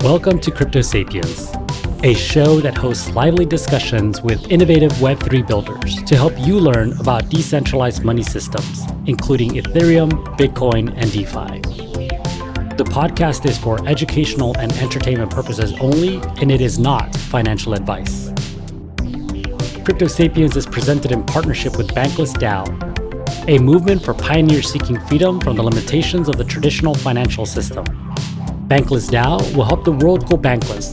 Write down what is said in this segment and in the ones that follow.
Welcome to Crypto Sapiens, a show that hosts lively discussions with innovative Web3 builders to help you learn about decentralized money systems, including Ethereum, Bitcoin, and DeFi. The podcast is for educational and entertainment purposes only, and it is not financial advice. Crypto Sapiens is presented in partnership with Bankless DAO, a movement for pioneers seeking freedom from the limitations of the traditional financial system. Bankless DAO will help the world go bankless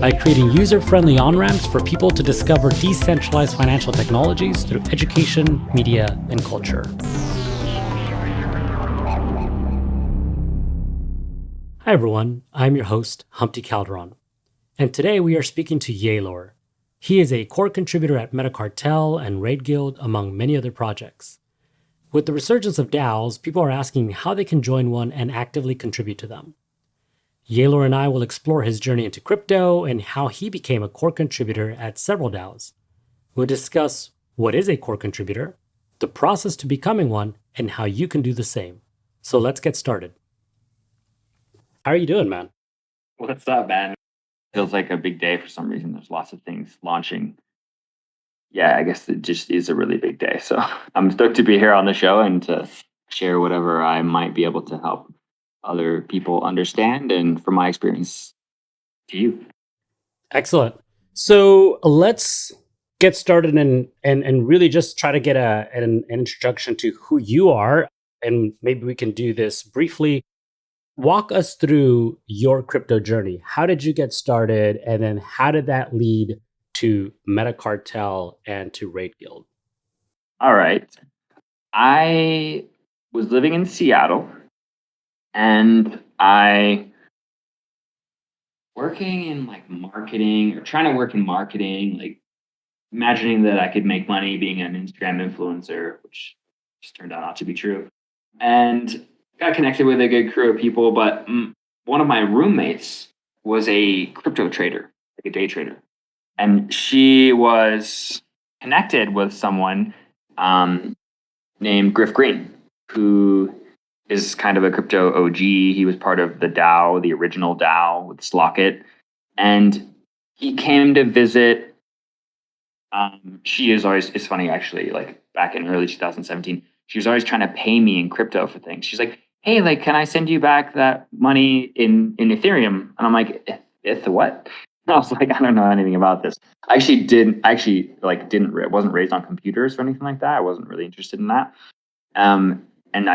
by creating user-friendly on-ramps for people to discover decentralized financial technologies through education, media, and culture. Hi everyone, I'm your host, Humpty Calderon, and today we are speaking to Yaylor. He is a core contributor at MetaCartel and Raid Guild, among many other projects. With the resurgence of DAOs, people are asking how they can join one and actively contribute to them. Yaylor and I will explore his journey into crypto and how he became a core contributor at several DAOs. We'll discuss what is a core contributor, the process to becoming one, and how you can do the same. So let's get started. How are you doing, man? What's up, man? Feels like a big day for some reason. There's lots of things launching. Yeah, I guess it just is a really big day. So I'm stoked to be here on the show and to share whatever I might be able to help other people understand and from my experience to you. Excellent. So let's get started and really just try to get an introduction to who you are. And maybe we can do this briefly. Walk us through your crypto journey. How did you get started? And then how did that lead to MetaCartel and to Raid Guild? All right. I was living in Seattle and I working in like marketing or trying to work in marketing, like imagining that I could make money being an Instagram influencer, which just turned out not to be true. And got connected with a good crew of people, but one of my roommates was a crypto trader, like a day trader. And she was connected with someone named Griff Green, who is kind of a crypto OG. He was part of the DAO, the original DAO with Slockit. And he came to visit. She is always, it's funny actually, like back in early 2017, she was always trying to pay me in crypto for things. She's like, hey, like, can I send you back that money in Ethereum? And I'm like, what? And I was like, I don't know anything about this. I wasn't raised on computers or anything like that. I wasn't really interested in that.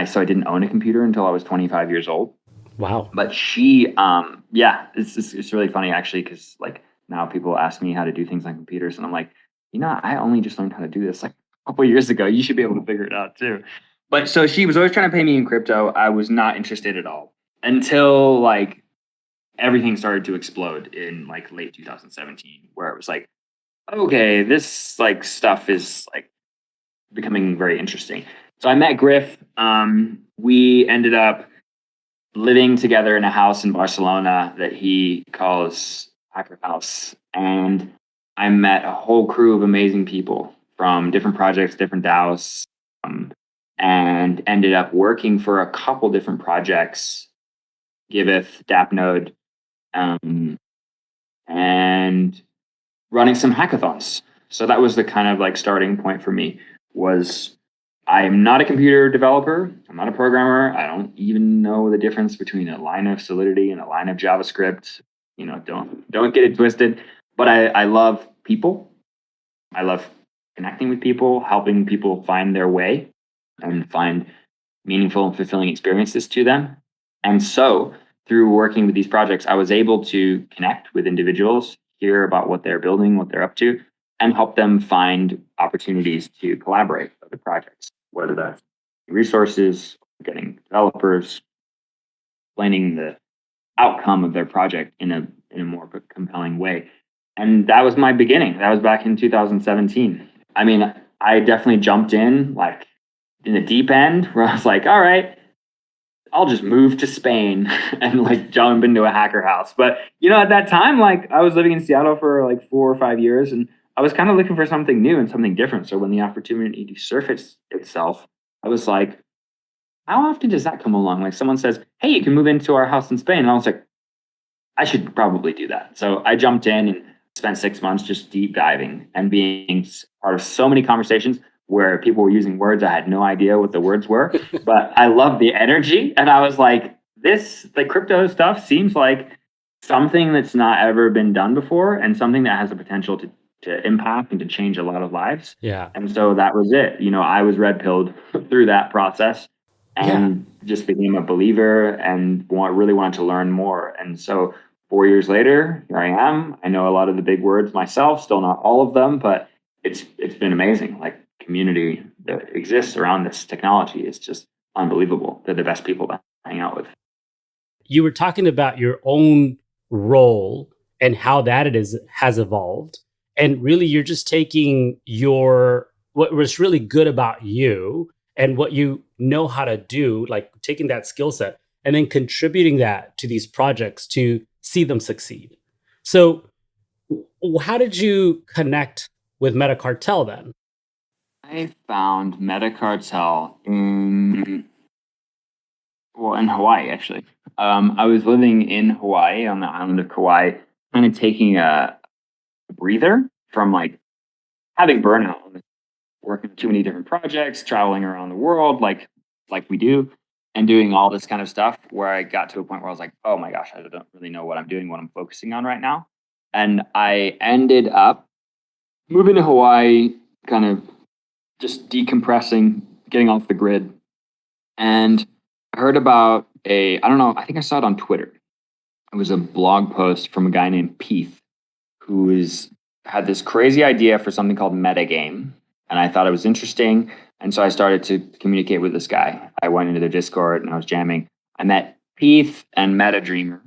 So I didn't own a computer until I was 25 years old. Wow. But she, it's really funny actually, because like now people ask me how to do things on computers, and I'm like, I only just learned how to do this like a couple of years ago. You should be able to figure it out too. But so she was always trying to pay me in crypto. I was not interested at all until like everything started to explode in like late 2017, where it was like, okay, this like stuff is like becoming very interesting. So I met Griff. We ended up living together in a house in Barcelona that he calls Hacker House. And I met a whole crew of amazing people from different projects, different DAOs, and ended up working for a couple different projects, Giveth, Dapnode, and running some hackathons. So that was the kind of like starting point for me. Was I'm not a computer developer. I'm not a programmer. I don't even know the difference between a line of Solidity and a line of JavaScript. Don't get it twisted. But I love people. I love connecting with people, helping people find their way and find meaningful and fulfilling experiences to them. And so through working with these projects, I was able to connect with individuals, hear about what they're building, what they're up to, and help them find opportunities to collaborate with the projects, whether that's resources, getting developers, explaining the outcome of their project in a more compelling way. And that was my beginning. That was back in 2017. I mean, I definitely jumped in like in the deep end where I was like, all right, I'll just move to Spain and like jump into a hacker house. But at that time, like I was living in Seattle for like 4 or 5 years, and I was kind of looking for something new and something different. So when the opportunity surfaced itself, I was like, how often does that come along? Like someone says, hey, you can move into our house in Spain. And I was like, I should probably do that. So I jumped in and spent 6 months just deep diving and being part of so many conversations where people were using words I had no idea what the words were, but I loved the energy. And I was like, this, like crypto stuff seems like something that's not ever been done before and something that has the potential to impact and to change a lot of lives. Yeah. And so that was it. I was red pilled through that process Yeah. and just became a believer and really wanted to learn more. And so 4 years later, here I am. I know a lot of the big words myself, still not all of them, but it's been amazing. Like community that exists around this technology is just unbelievable. They're the best people to hang out with. You were talking about your own role and how has evolved. And really you're just taking what was really good about you and what you know how to do, like taking that skill set and then contributing that to these projects to see them succeed. So how did you connect with MetaCartel then? I found MetaCartel in Hawaii, actually. I was living in Hawaii on the island of Kauai, kind of taking a breather from like having burnout, working too many different projects, traveling around the world, like we do, and doing all this kind of stuff. Where I got to a point where I was like, oh my gosh, I don't really know what I'm doing, what I'm focusing on right now, and I ended up moving to Hawaii, kind of just decompressing, getting off the grid, and I heard about I don't know, I think I saw it on Twitter. It was a blog post from a guy named Peeth, had this crazy idea for something called metagame. And I thought it was interesting. And so I started to communicate with this guy. I went into their Discord and I was jamming. I met Peeth and MetaDreamer,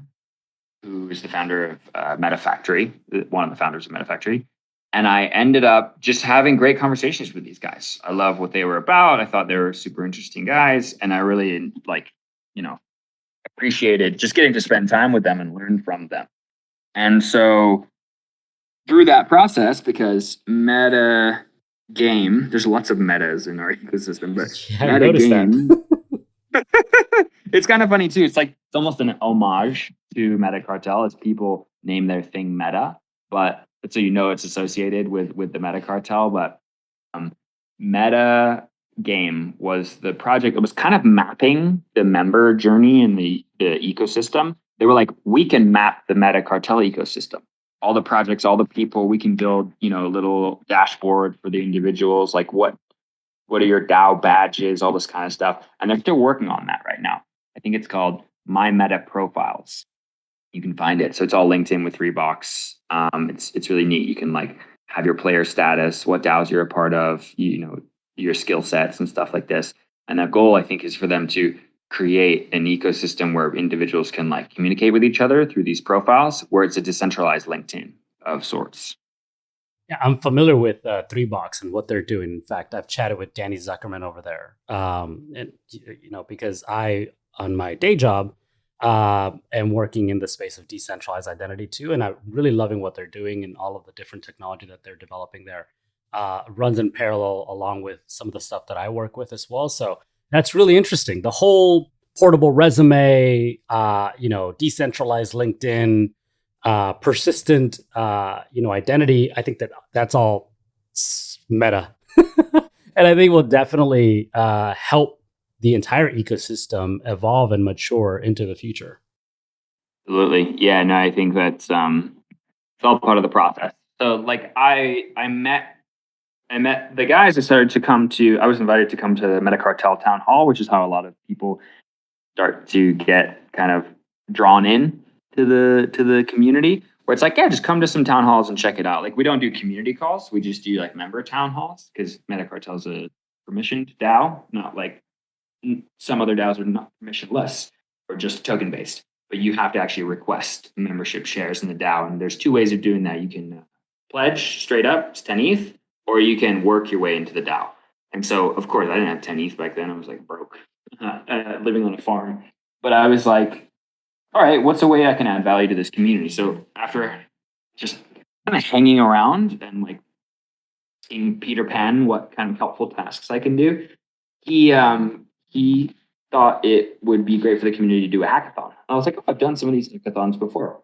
who is the founder of MetaFactory, one of the founders of MetaFactory. And I ended up just having great conversations with these guys. I love what they were about. I thought they were super interesting guys. And I really appreciated just getting to spend time with them and learn from them. And so through that process, because meta game, there's lots of metas in our ecosystem, but Yeah, I meta noticed game, that. it's kind of funny too. It's almost an homage to MetaCartel. It's people name their thing meta, but so it's associated with the MetaCartel. But meta game was the project that was kind of mapping the member journey in the ecosystem. They were like, we can map the MetaCartel ecosystem. All the projects, all the people, we can build, a little dashboard for the individuals, like what are your DAO badges, all this kind of stuff. And they're still working on that right now. I think it's called My Meta Profiles. You can find it. So it's all linked in with Reeboks. It's really neat. You can have your player status, what DAOs you're a part of, your skill sets and stuff like this. And that goal, I think, is for them to create an ecosystem where individuals can communicate with each other through these profiles, where it's a decentralized LinkedIn of sorts. Yeah, I'm familiar with Threebox and what they're doing. In fact, I've chatted with Danny Zuckerman over there, and because I, on my day job, am working in the space of decentralized identity too, and I'm really loving what they're doing and all of the different technology that they're developing there. Runs in parallel along with some of the stuff that I work with as well. So that's really interesting. The whole portable resume, decentralized LinkedIn, persistent, identity. I think that's all meta, and I think will definitely help the entire ecosystem evolve and mature into the future. Absolutely, yeah. No, I think that's it's all part of the process. So, I met the guys. I was invited to come to the MetaCartel town hall, which is how a lot of people start to get kind of drawn in to the community, where it's yeah, just come to some town halls and check it out. We don't do community calls, we just do member town halls, because MetaCartel is a permissioned DAO, not like some other DAOs are not permissionless or just token based, but you have to actually request membership shares in the DAO. And there's two ways of doing that. You can pledge straight up, it's 10 ETH, or you can work your way into the DAO. And so, of course, I didn't have 10 ETH back then. I was broke, living on a farm. But I was like, all right, what's a way I can add value to this community? So after just kind of hanging around and seeing Peter Pan, what kind of helpful tasks I can do, he thought it would be great for the community to do a hackathon. And I was like, oh, I've done some of these hackathons before.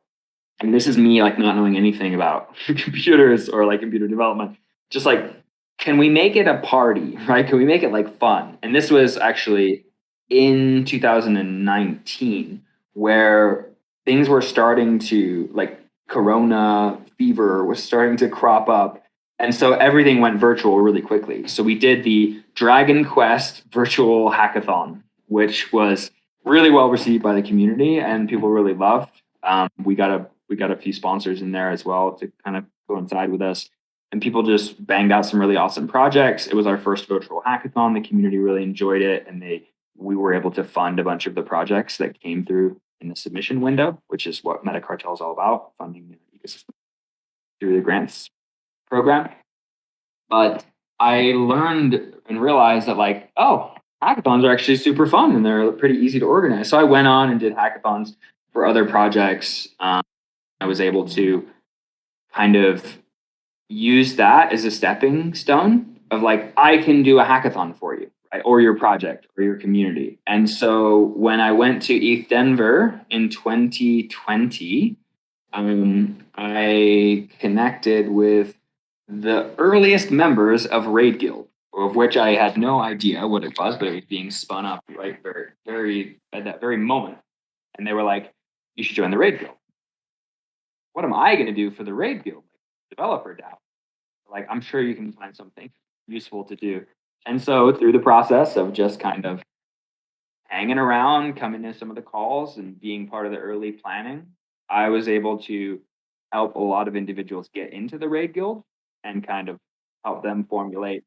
and this is me like not knowing anything about computers or like computer development, just like, can we make it a party, right? Can we make it like fun? And this was actually in 2019, where things were starting to like corona fever was starting to crop up, and so everything went virtual really quickly. So we did the Dragon Quest virtual hackathon, which was really well received by the community and people really loved. We got a few sponsors in there as well to kind of coincide with us, and people just banged out some really awesome projects. It was our first virtual hackathon. The community really enjoyed it, and we were able to fund a bunch of the projects that came through in the submission window, which is what MetaCartel is all about, funding the ecosystem through the grants program. But I learned and realized that like, oh, hackathons are actually super fun and they're pretty easy to organize. So I went on and did hackathons for other projects. I was able to kind of use that as a stepping stone of like, I can do a hackathon for you, right? Or your project or your community. And so when I went to ETH Denver in 2020, I connected with the earliest members of Raid Guild, of which I had no idea what it was, but it was being spun up right very at that very moment. And they were like, you should join the Raid Guild. What am I going to do for the Raid Guild? Developer DAO. Like, I'm sure you can find something useful to do. And so through the process of just kind of hanging around, coming to some of the calls and being part of the early planning, I was able to help a lot of individuals get into the Raid Guild and kind of help them formulate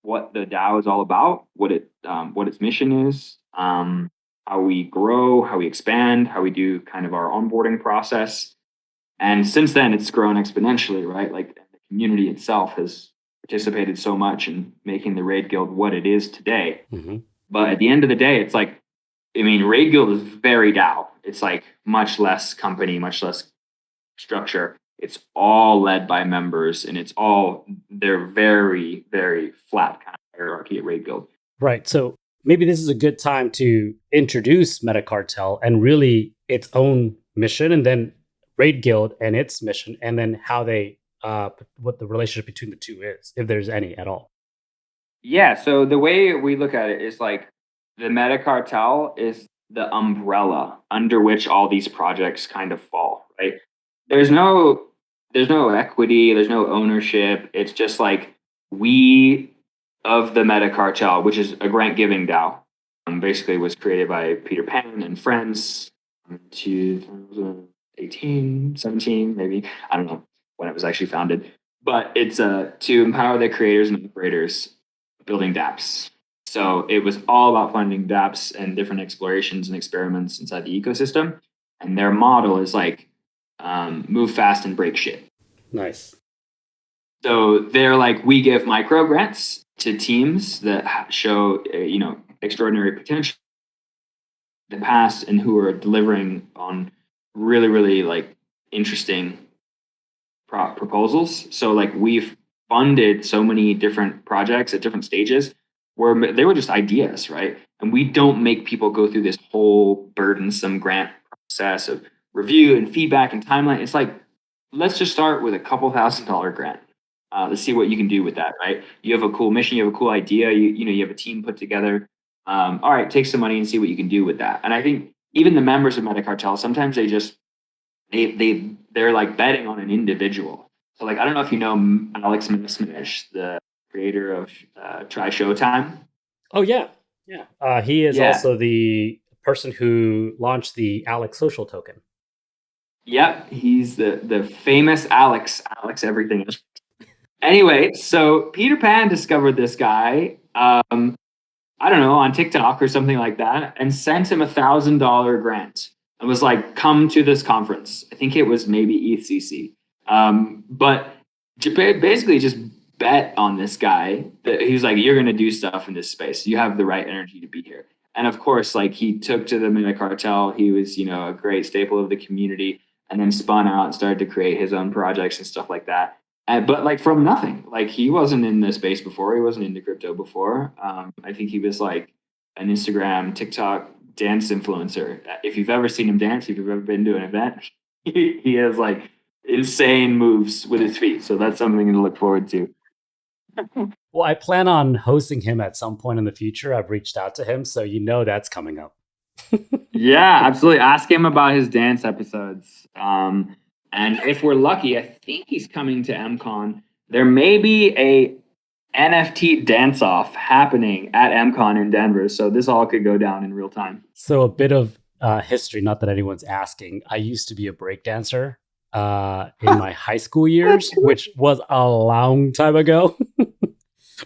what the DAO is all about, what its mission is, how we grow, how we expand, how we do kind of our onboarding process. And since then, it's grown exponentially, right? Like the community itself has participated so much in making the Raid Guild what it is today. Mm-hmm. But at the end of the day, it's like, I mean, Raid Guild is very DAO. It's like much less company, much less structure. It's all led by members, and they're very, very flat kind of hierarchy at Raid Guild. Right. So maybe this is a good time to introduce MetaCartel and really its own mission, and then Raid Guild and its mission, and then how they, what the relationship between the two is, if there's any at all. Yeah. So the way we look at it is like the MetaCartel is the umbrella under which all these projects kind of fall, right? There's no equity, there's no ownership. It's just like we of the MetaCartel, which is a grant giving DAO, basically was created by Peter Pan and friends in 2018, 17, maybe. I don't know when it was actually founded. But it's to empower the creators and operators building dApps. So it was all about funding dApps and different explorations and experiments inside the ecosystem. And their model is like, move fast and break shit. Nice. So they're like, we give micro grants to teams that show, extraordinary potential in the past and who are delivering on really, really like interesting proposals. So like we've funded so many different projects at different stages where they were just ideas, right? And we don't make people go through this whole burdensome grant process of review and feedback and timeline. It's like, let's just start with a couple $1,000 grant. Let's see what you can do with that, right? You have a cool mission, you have a cool idea, you have a team put together. All right, take some money and see what you can do with that. And I think even the members of MetaCartel, sometimes they're like betting on an individual. So like, I don't know if you know Alex Smith, the creator of Try Showtime. Oh yeah. Yeah. He is Yeah. also the person who launched the Alex social token. Yep, he's the famous Alex everything. Anyway, so Peter Pan discovered this guy, I don't know, on TikTok or something like that, and sent him $1,000 grant and was like, come to this conference. I think it was maybe ETHCC. But basically just bet on this guy that he was like, you're going to do stuff in this space. You have the right energy to be here. And of course, like he took to the MetaCartel. He was, a great staple of the community, and then spun out and started to create his own projects and stuff like that. But like from nothing, like he wasn't in the space before. He wasn't into crypto before. I think he was like an Instagram, TikTok dance influencer. If you've ever seen him dance, if you've ever been to an event, he has like insane moves with his feet. So that's something to look forward to. Well, I plan on hosting him at some point in the future. I've reached out to him, so that's coming up. Yeah, absolutely. Ask him about his dance episodes. And if we're lucky, I think he's coming to MCon. There may be a NFT dance off happening at MCon in Denver. So this all could go down in real time. So a bit of history, not that anyone's asking. I used to be a breakdancer in my high school years, which was a long time ago.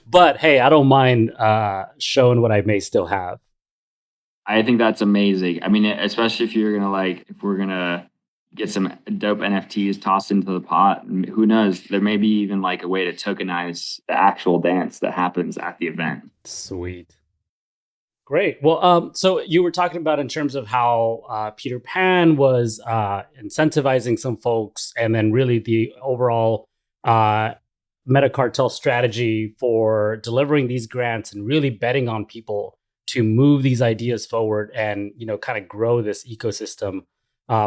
But hey, I don't mind showing what I may still have. I think that's amazing. I mean, especially if we're gonna get some dope NFTs tossed into the pot, who knows? There may be even like a way to tokenize the actual dance that happens at the event. Sweet. Great. Well, so you were talking about in terms of how Peter Pan was incentivizing some folks, and then really the overall MetaCartel strategy for delivering these grants and really betting on people to move these ideas forward and kind of grow this ecosystem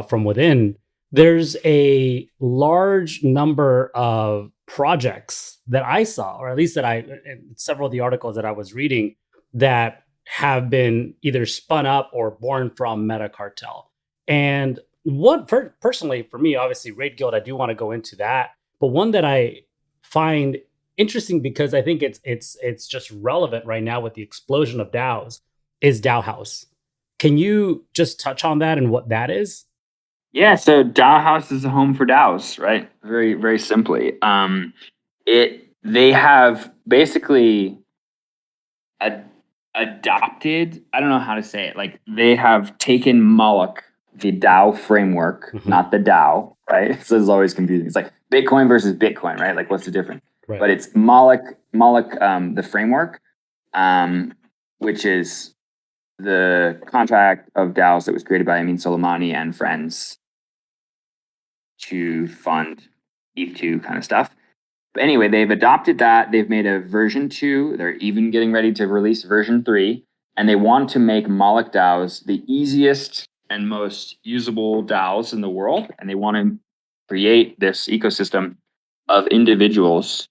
from within. There's a large number of projects that I saw, or at least that in several of the articles that I was reading, that have been either spun up or born from MetaCartel. And personally, for me, obviously, Raid Guild, I do want to go into that. But one that I find interesting, because I think it's just relevant right now with the explosion of DAOs, is DAO House. Can you just touch on that and what that is? Yeah, so DAO House is a home for DAOs, right? Very, very simply. They have basically adopted, I don't know how to say it, like they have taken Moloch, the DAO framework, not the DAO, right? So it's always confusing. It's like Bitcoin versus Bitcoin, right? Like what's the difference? Right. But it's Moloch, the framework, which is the contract of DAOs that was created by Amin Soleimani and friends to fund ETH2 kind of stuff. But anyway, they've adopted that. They've made a version 2. They're even getting ready to release version 3. And they want to make Moloch DAOs the easiest and most usable DAOs in the world. And they want to create this ecosystem of individuals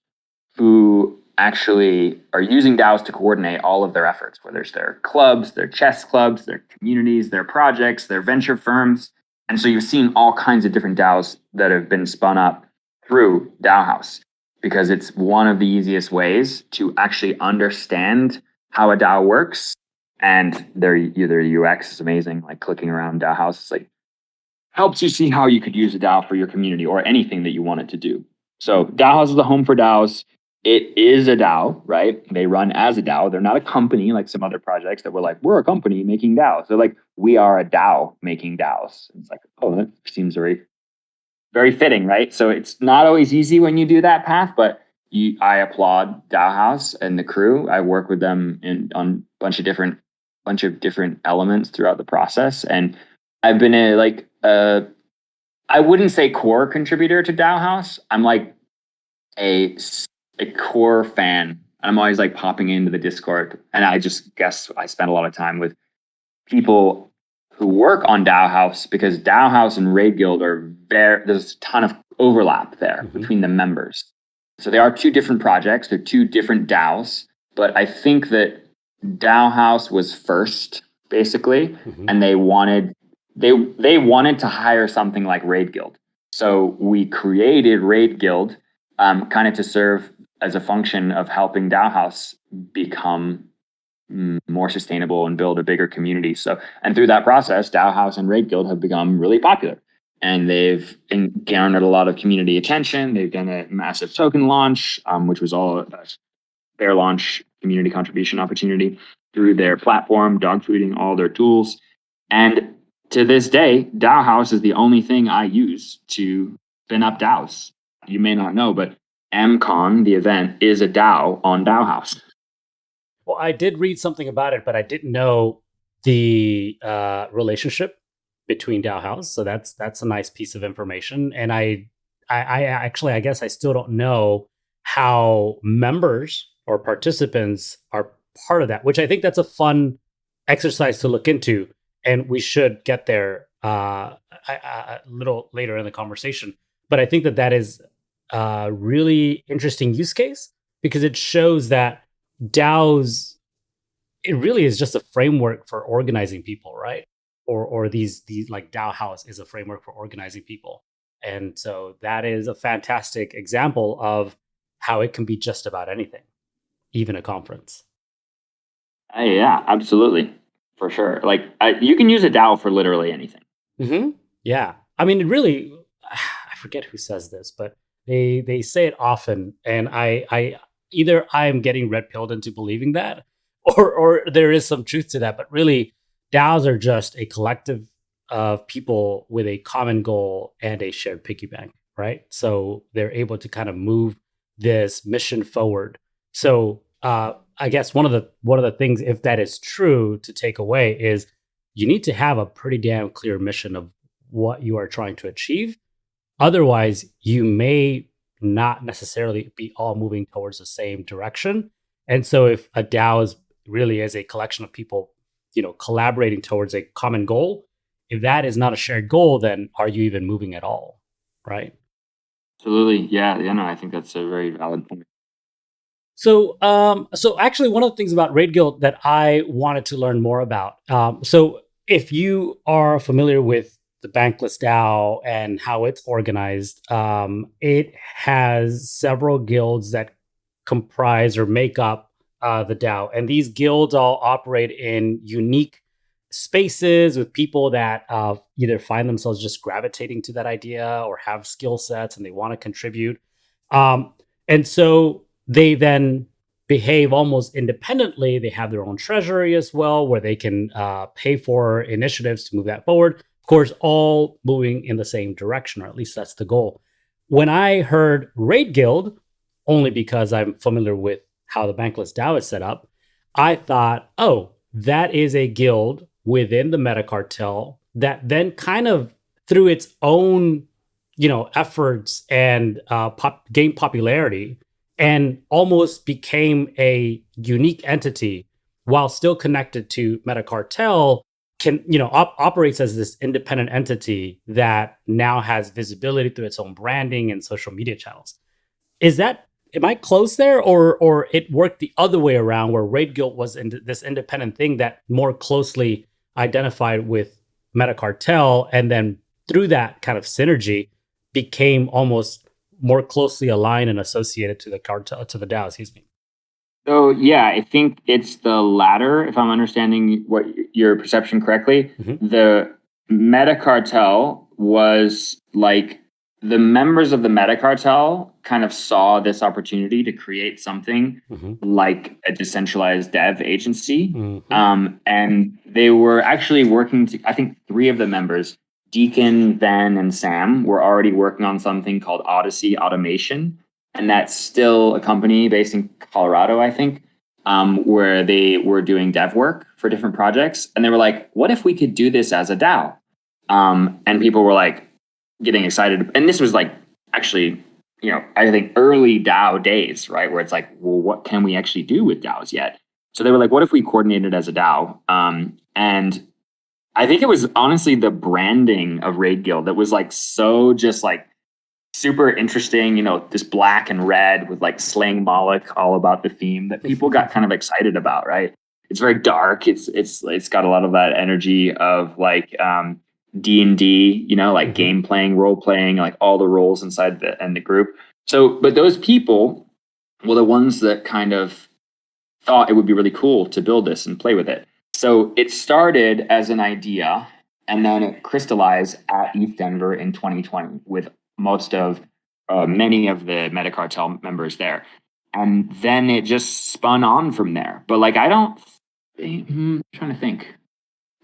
who actually are using DAOs to coordinate all of their efforts, whether it's their clubs, their chess clubs, their communities, their projects, their venture firms. And so you've seen all kinds of different DAOs that have been spun up through DAO House, because it's one of the easiest ways to actually understand how a DAO works. And their UX is amazing. Like clicking around DAO House, it's like helps you see how you could use a DAO for your community or anything that you want it to do. So DAO House is the home for DAOs. It is a DAO, right? They run as a DAO. They're not a company like some other projects that were like, we're a company making DAOs. They're like, we are a DAO making DAOs. It's like, oh, that seems very, very fitting, right? So it's not always easy when you do that path, but I applaud DAO House and the crew. I work with them on a bunch of different elements throughout the process. And I've been I wouldn't say core contributor to DAO House. I'm like a core fan. I'm always like popping into the Discord, and I just guess I spend a lot of time with people who work on DAO House, because DAO House and Raid Guild there's a ton of overlap there between the members. So they are two different projects. They're two different DAOs, but I think that DAO House was first, basically, and they wanted to hire something like Raid Guild. So we created Raid Guild kind of to serve as a function of helping DAO House become more sustainable and build a bigger community. And through that process, DAO House and Raid Guild have become really popular, and they've garnered a lot of community attention. They've done a massive token launch, which was all a fair launch community contribution opportunity through their platform, dogfooding all their tools. And to this day, DAO House is the only thing I use to spin up DAOs. You may not know, but MCon, the event, is a DAO on DAO House. Well, I did read something about it, but I didn't know the relationship between DAO House. So that's a nice piece of information. And I actually, I guess I still don't know how members or participants are part of that, which I think that's a fun exercise to look into. And we should get there a little later in the conversation. But I think that that is a really interesting use case because it shows that DAOs, it really is just a framework for organizing people, right? Or these like DAO House is a framework for organizing people. And so that is a fantastic example of how it can be just about anything, even a conference. Yeah, absolutely, for sure. Like you can use a DAO for literally anything. Yeah. I mean, it really, I forget who says this, but they say it often, and I either I'm getting red pilled into believing that, or there is some truth to that. But really, DAOs are just a collective of people with a common goal and a shared piggy bank, right? So they're able to kind of move this mission forward. So I guess one of the things, if that is true, to take away is you need to have a pretty damn clear mission of what you are trying to achieve. Otherwise, you may not necessarily be all moving towards the same direction. And so if a DAO is really is a collection of people, collaborating towards a common goal, if that is not a shared goal, then are you even moving at all? Right? Absolutely, yeah, yeah. No, I think that's a very valid point. So actually, one of the things about Raid Guild that I wanted to learn more about. So, if you are familiar with the Bankless DAO and how it's organized, it has several guilds that comprise or make up the DAO, and these guilds all operate in unique spaces with people that either find themselves just gravitating to that idea or have skill sets and they want to contribute. Um, and so they then behave almost independently. They have their own treasury as well, where they can pay for initiatives to move that forward. Of course, all moving in the same direction, or at least that's the goal. When I heard Raid Guild, only because I'm familiar with how the Bankless DAO is set up, I thought, oh, that is a guild within the MetaCartel that then kind of through its own efforts and gained popularity and almost became a unique entity while still connected to MetaCartel, can operates as this independent entity that now has visibility through its own branding and social media channels. Is that, am I close there, or it worked the other way around where Raid Guild was this independent thing that more closely identified with MetaCartel, and then through that kind of synergy became almost more closely aligned and associated to the cartel, to the DAO, excuse me. So yeah, I think it's the latter, if I'm understanding what your perception correctly. The MetaCartel was like the members of the MetaCartel kind of saw this opportunity to create something like a decentralized dev agency. And they were actually working to, I think three of the members, Deacon, Ben, and Sam, were already working on something called Odyssey Automation. And that's still a company based in Colorado, I think, where they were doing dev work for different projects. And they were like, what if we could do this as a DAO? And people were like getting excited. And this was like actually, I think early DAO days, right? Where it's like, well, what can we actually do with DAOs yet? So they were like, what if we coordinated as a DAO? And I think it was honestly the branding of Raid Guild that was like so just like super interesting, this black and red with like slaying Moloch, all about the theme that people got kind of excited about, right? It's very dark. It's got a lot of that energy of like D&D, like game playing, role playing, like all the roles inside the group. So, but those people were the ones that kind of thought it would be really cool to build this and play with it. So it started as an idea, and then it crystallized at ETH Denver in 2020 with many of the MetaCartel members there. And then it just spun on from there. But like, I'm trying to think.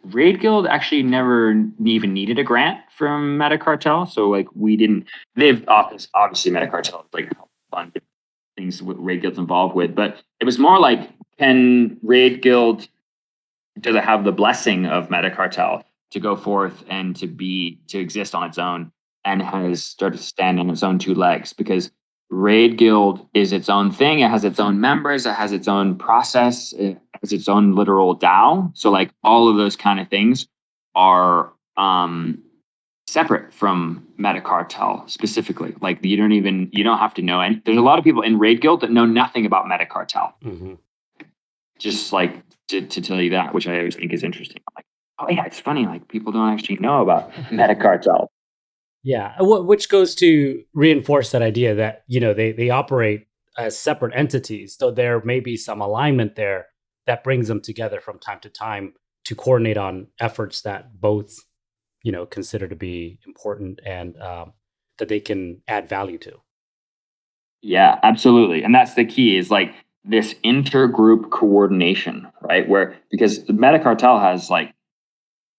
Raid Guild actually never even needed a grant from MetaCartel. So like they've obviously MetaCartel like fund things Raid Guild's involved with, but it was more like, can Raid Guild, does it have the blessing of MetaCartel to go forth and to exist on its own, and has started to stand on its own two legs? Because Raid Guild is its own thing. It has its own members. It has its own process. It has its own literal DAO. So like all of those kind of things are separate from MetaCartel specifically. Like you don't have to know. And there's a lot of people in Raid Guild that know nothing about MetaCartel. Mm-hmm. Just like to tell you that, which I always think is interesting. I'm like, oh yeah, it's funny. Like people don't actually know about MetaCartel. Yeah, which goes to reinforce that idea that they operate as separate entities, though there may be some alignment there that brings them together from time to time to coordinate on efforts that both consider to be important and that they can add value to. Yeah, absolutely. And that's the key is like this intergroup coordination, right? Because the MetaCartel has like,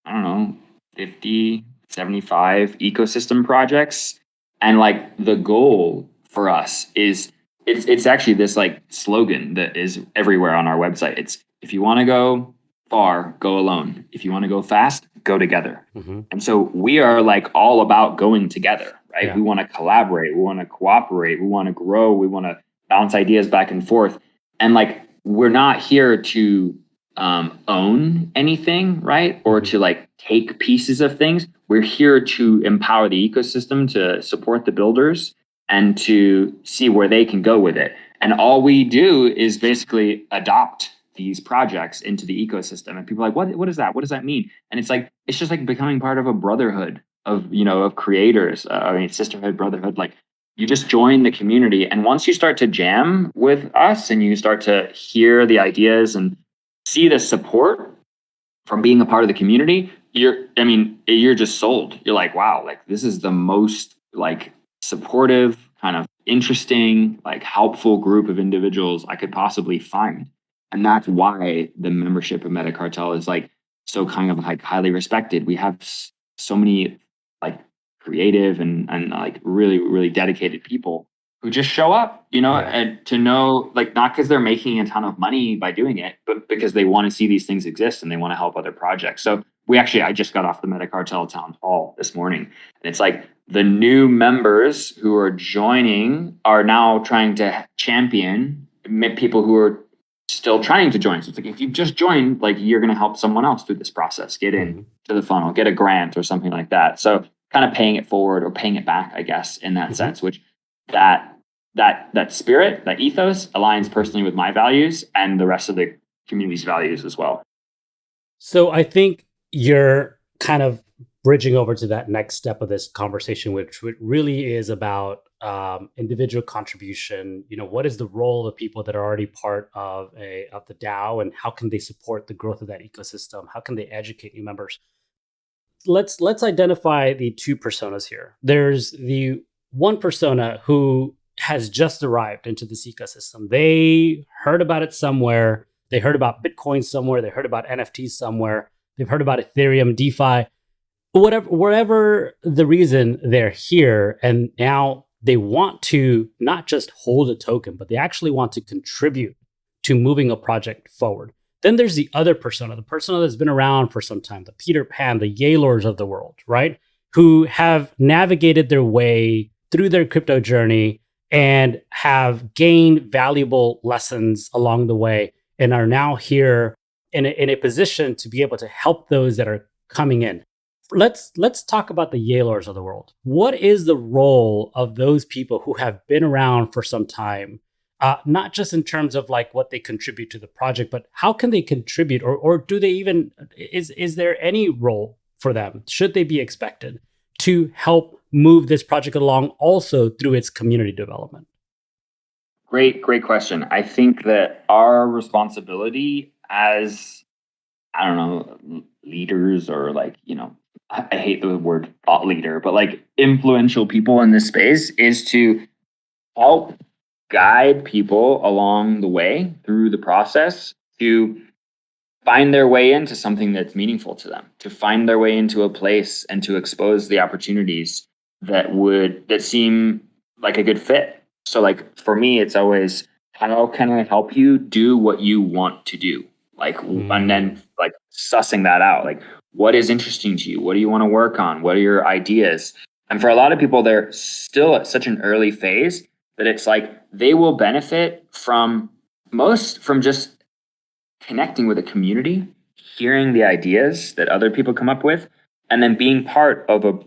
I don't know, 50, 75 ecosystem projects. And like the goal for us is it's actually this like slogan that is everywhere on our website. It's if you want to go far, go alone. If you want to go fast, go together. Mm-hmm. And so we are like all about going together, right? Yeah. We want to collaborate, we want to cooperate, we want to grow, we want to bounce ideas back and forth. And like we're not here to own anything, right? Or to like take pieces of things. We're here to empower the ecosystem, to support the builders, and to see where they can go with it. And all we do is basically adopt these projects into the ecosystem. And people are like, what is that? What does that mean? And it's like, it's just like becoming part of a brotherhood of creators. Sisterhood, brotherhood. Like you just join the community. And once you start to jam with us and you start to hear the ideas and see the support from being a part of the community, you're just sold. You're like, wow, like this is the most like supportive, kind of interesting, like helpful group of individuals I could possibly find. And that's why the membership of MetaCartel is like so kind of like highly respected. We have so many like creative and like really, really dedicated people who just show up, and to know, like, not because they're making a ton of money by doing it, but because they want to see these things exist and they want to help other projects. So I just got off the MetaCartel town hall this morning, and it's like the new members who are joining are now trying to champion people who are still trying to join. So it's like, if you've just joined, like you're going to help someone else through this process, get in to the funnel, get a grant or something like that. So kind of paying it forward or paying it back, I guess, in that sense, which that spirit, that ethos aligns personally with my values and the rest of the community's values as well. So I think you're kind of bridging over to that next step of this conversation, which really is about individual contribution. What is the role of people that are already part of the DAO, and how can they support the growth of that ecosystem? How can they educate new members? Let's identify the two personas here. There's the one persona who has just arrived into this ecosystem. They heard about it somewhere. They heard about Bitcoin somewhere. They heard about NFTs somewhere. They've heard about Ethereum, DeFi, wherever the reason they're here. And now they want to not just hold a token, but they actually want to contribute to moving a project forward. Then there's the other persona, the persona that's been around for some time, the Peter Pan, the Yaylors of the world, right? Who have navigated their way through their crypto journey and have gained valuable lessons along the way and are now here in a position to be able to help those that are coming in. Let's talk about the Yaylors of the world. What is the role of those people who have been around for some time? Not just in terms of like what they contribute to the project, but how can they contribute, or do they even, is there any role for them? Should they be expected to help move this project along also through its community development? Great question. I think that our responsibility as, I don't know, leaders or like, I hate the word thought leader, but like influential people in this space is to help guide people along the way through the process to find their way into something that's meaningful to them, to find their way into a place and to expose the opportunities that seem like a good fit. So like for me, it's always, how can I help you do what you want to do? Like, and then like sussing that out, like what is interesting to you? What do you want to work on? What are your ideas? And for a lot of people, they're still at such an early phase that it's like they will benefit from just connecting with a community, hearing the ideas that other people come up with, and then being part of a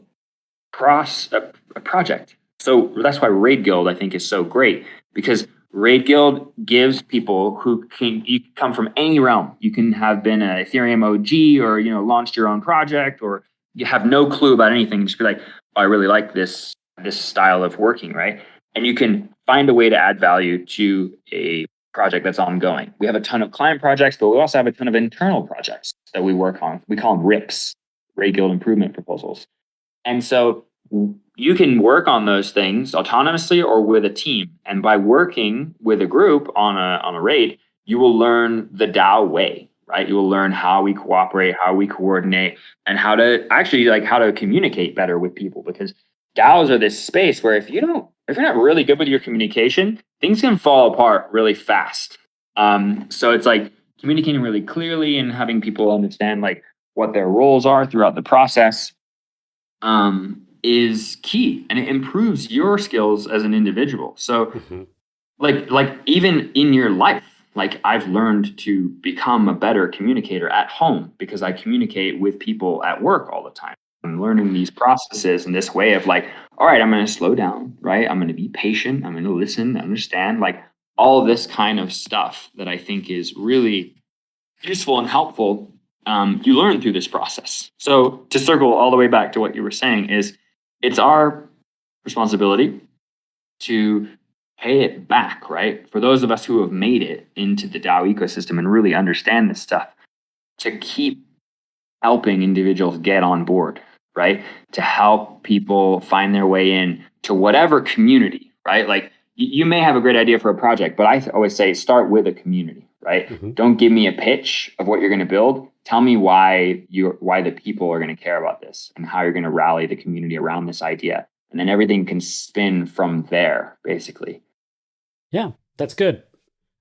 project. So that's why Raid Guild, I think, is so great, because Raid Guild gives people who you can come from any realm. You can have been an Ethereum OG, or launched your own project, or you have no clue about anything. Just be like, oh, I really like this style of working, right? And you can find a way to add value to a project that's ongoing. We have a ton of client projects, but we also have a ton of internal projects that we work on. We call them RIPs, Raid Guild Improvement Proposals. And so you can work on those things autonomously or with a team. And by working with a group on a raid, you will learn the DAO way, right? You will learn how we cooperate, how we coordinate, and how to communicate better with people. Because DAOs are this space where if you're not really good with your communication, things can fall apart really fast. So it's like communicating really clearly and having people understand like what their roles are throughout the process is key, and it improves your skills as an individual. So like even in your life, like I've learned to become a better communicator at home because I communicate with people at work all the time. I'm learning these processes and this way of like, all right, I'm going to slow down, right? I'm going to be patient. I'm going to listen, understand, like all this kind of stuff that I think is really useful and helpful. You learn through this process. So to circle all the way back to what you were saying is it's our responsibility to pay it back, right? For those of us who have made it into the DAO ecosystem and really understand this stuff, to keep helping individuals get on board, right? To help people find their way in to whatever community, right? Like you may have a great idea for a project, but I always say start with a community, right? Don't give me a pitch of what you're going to build. Tell me why the people are going to care about this and how you're going to rally the community around this idea. And then everything can spin from there, basically. Yeah, that's good.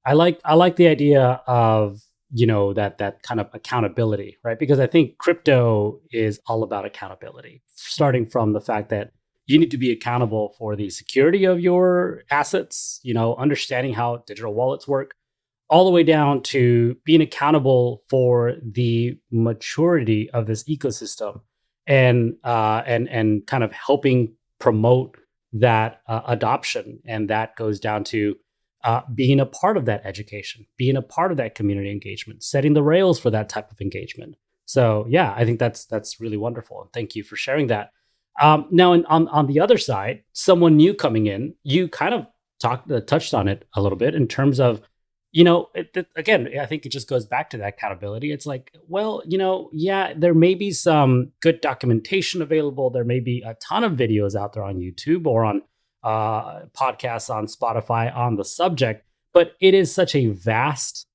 I like the idea of, that kind of accountability, right? Because I think crypto is all about accountability, starting from the fact that you need to be accountable for the security of your assets, understanding how digital wallets work, all the way down to being accountable for the maturity of this ecosystem and kind of helping promote that adoption. And that goes down to being a part of that education, being a part of that community engagement, setting the rails for that type of engagement. So yeah, I think that's really wonderful. And thank you for sharing that. Now, on the other side, someone new coming in, you kind of touched on it a little bit in terms of, again, I think it just goes back to that accountability. It's like, well, yeah, there may be some good documentation available. There may be a ton of videos out there on YouTube or on podcasts on Spotify on the subject, but it is such a vast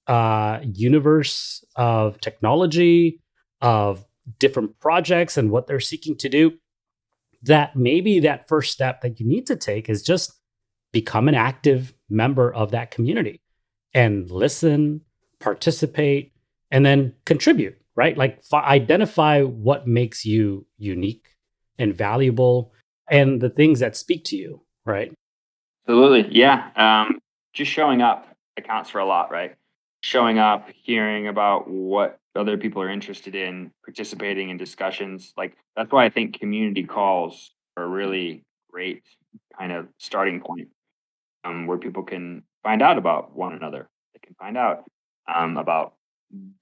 universe of technology, of different projects and what they're seeking to do, that maybe that first step that you need to take is just become an active member of that community and listen, participate, and then contribute, right? Like identify what makes you unique and valuable and the things that speak to you, right? Absolutely. Yeah. Just showing up accounts for a lot, right? Showing up, hearing about what other people are interested in, participating in discussions. Like that's why I think community calls are a really great kind of starting point, where people can find out about one another. They can find out about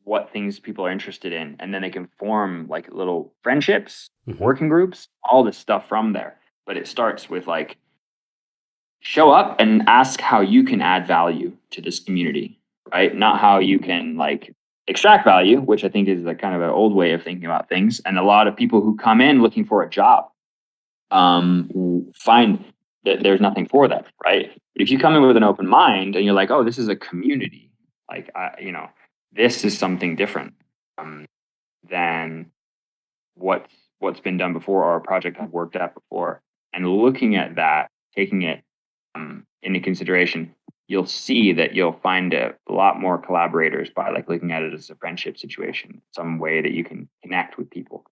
what things people are interested in, and then they can form like little friendships, working groups, all this stuff from there. But it starts with like show up and ask how you can add value to this community, right? Not how you can like extract value, which I think is like kind of an old way of thinking about things. And a lot of people who come in looking for a job find that there's nothing for them, right? But if you come in with an open mind and you're like, oh, this is a community, like this is something different than what's been done before or a project I've worked at before, and looking at that, taking it into consideration, you'll see that you'll find a lot more collaborators by like looking at it as a friendship situation, some way that you can connect with people.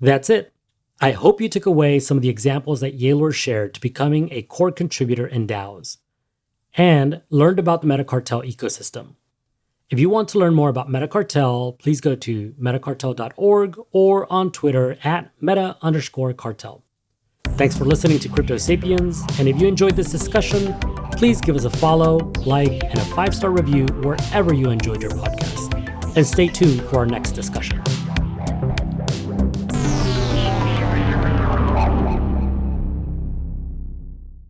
That's it. I hope you took away some of the examples that Yaylor shared to becoming a core contributor in DAOs and learned about the MetaCartel ecosystem. If you want to learn more about MetaCartel, please go to metacartel.org or on Twitter at meta_cartel. Thanks for listening to Crypto Sapiens, and if you enjoyed this discussion, please give us a follow, like, and a 5-star review wherever you enjoyed your podcast. And stay tuned for our next discussion.